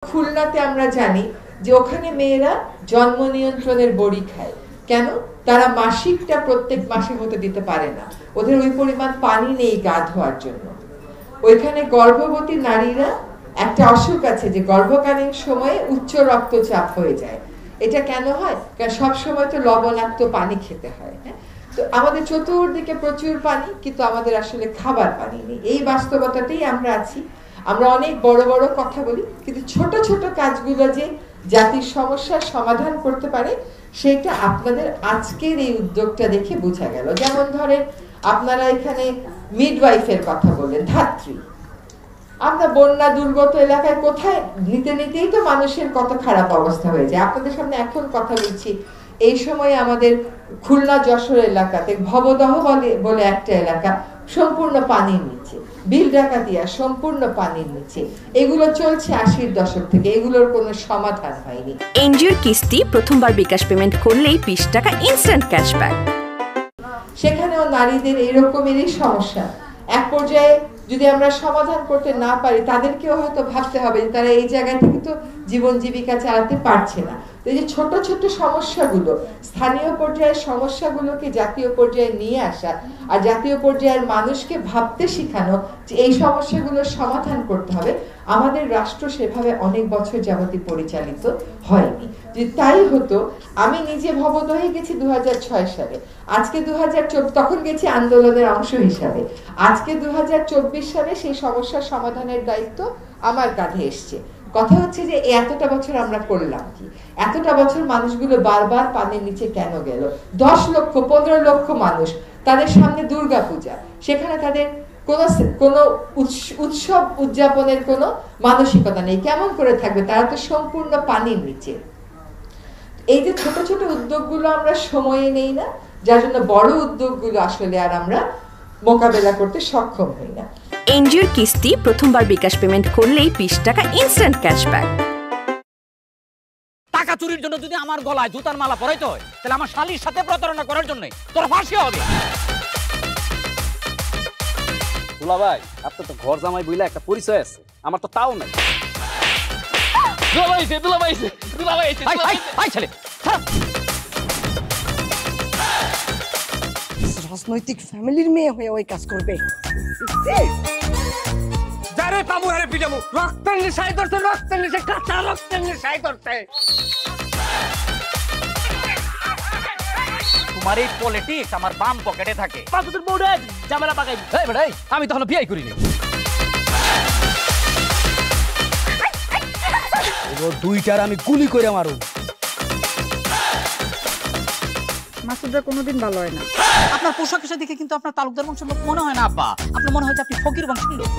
খুলনাতে আমরা জানি যে ওখানে মেয়েরা জন্ম নিয়ন্ত্রণের বড়ি খায়। কেন? তারা মাসিকটা প্রত্যেক মাসে হতে দিতে পারে না, ওদের ওই পরিমাণ পানি নেই গা ধোয়ার জন্য। ওইখানে গর্ভবতী নারীরা একটা অসুখ আছে যে গর্ভকালীন সময়ে উচ্চ রক্তচাপ হয়ে যায়। এটা কেন হয়? কারণ সব সময় তো লবণাক্ত পানি খেতে হয়। তো আমাদের চতুর্দিকে প্রচুর পানি, কিন্তু আমাদের আসলে খাবার পানি নেই। এই বাস্তবতাতেই আমরা আছি। আমরা অনেক বড় বড় কথা বলি, কিন্তু ছোট ছোট কাজগুলো যে জাতির সমস্যার সমাধান করতে পারে সেটা আপনাদের আজকের এই উদ্যোগটা দেখে বোঝা গেল। যেমন ধরেন আপনারা এখানে মিডওয়াইফের কথা বললেন, ধাত্রী। আমরা বন্যা দুর্গত এলাকায় কোথায় নিতে নিতেই তো মানুষের কত খারাপ অবস্থা হয়ে যায়। আপনাদের সামনে এখন কথা বলছি, এই সময় আমাদের খুলনা যশোর এলাকাতে ভবদহ বলে একটা এলাকা সম্পূর্ণ পানির নিচে, বিল ডাকাতিয়া সম্পূর্ণ পানির নিচে। এগুলো চলছে 80-র দশক থেকে, এগুলোর কোনো সমাধান হয়নি। এনজিওর কিস্তি প্রথমবার বিকাশ পেমেন্ট করলেই 20 টাকা ইনস্ট্যান্ট ক্যাশব্যাক। সেখানেও নারীদের এরকমেরই সমস্যা। এক পর্যায়ে যদি আমরা সমাধান করতে না পারি, তাদেরকেও হয়তো ভাবতে হবে যে তারা এই জায়গা থেকে তো জীবন জীবিকা চালাতে পারছে না। তো এই যে ছোট ছোট সমস্যাগুলো, স্থানীয় পর্যায়ের সমস্যাগুলোকে জাতীয় পর্যায়ে নিয়ে আসা, আর জাতীয় পর্যায়ের মানুষকে ভাবতে শেখানো যে এই সমস্যাগুলোর সমাধান করতে হবে। আমাদের রাষ্ট্র সেভাবে অনেক বছর যাবতীয় পরিচালিত হয়নি। যে তাই হতো, আমি নিজে ভবদহে গেছি 2006 সালে, আজকে 2024, তখন গেছি আন্দোলনের অংশ হিসাবে। আজকে 2024 সালে সেই সমস্যার সমাধানের দায়িত্ব আমার কাঁধে এসছে। কথা হচ্ছে যে এতটা বছর আমরা করলাম কি? এতটা বছর মানুষগুলো বারবার পানির নিচে কেন গেল? 10 লক্ষ 15 লক্ষ মানুষ, তাদের সামনে দুর্গা পূজা, সেখানে তাদের কোনো উৎসব উদযাপনের কোনো মানসিকতা নেই। কেমন করে থাকবে? তারা তো সম্পূর্ণ পানির নিচে। এই যে ছোট ছোট উদ্যোগগুলো আমরা সময়ে নেই না, যার জন্য বড় উদ্যোগগুলো আসলে আর আমরা মোকাবেলা করতে সক্ষম হই না। এনজিওর কিস্তি প্রথমবার বিকাশ পেমেন্ট করলেই 20 টাকা ইনস্ট্যান্ট ক্যাশব্যাক। টাকা চুরির জন্য যদি আমার গলায় জুতার মালা পরাইতে হয়, তাহলে আমার শালীর সাথে প্রতারণা করার জন্য তোর ফাঁসি হবে। দুলা ভাই, আপনার তো ঘর জামাই বইলা একটা পরিচয় আছে, আমার তো তাও নাই। রাজনৈতিক ফ্যামিলির মেয়ে হয়ে ওই কাজ করবে। যারে পাবো আরে পিটাবো, রক্তের নেশায় ধরতে, রক্তের নেশায়, কাঁচা রক্তের নেশায় ধরতে। তোমার এই পলিটিক্স আমার বাম পকেটে থাকে। পাঁচদের বউরে ঝামেলা পাকাই। এই বেটাই, আমি তখন বিয়ে করিনি। দুইটার আমি গুলি করে মারু। মাসুদরা কোনোদিন ভালো হয় না। আপনার পোশাক আশাক দেখে কিন্তু আপনার তালুকদার বংশের লোক মনে হয় না আব্বা, আপনার মনে হয় যে আপনি ফকির বংশের লোক।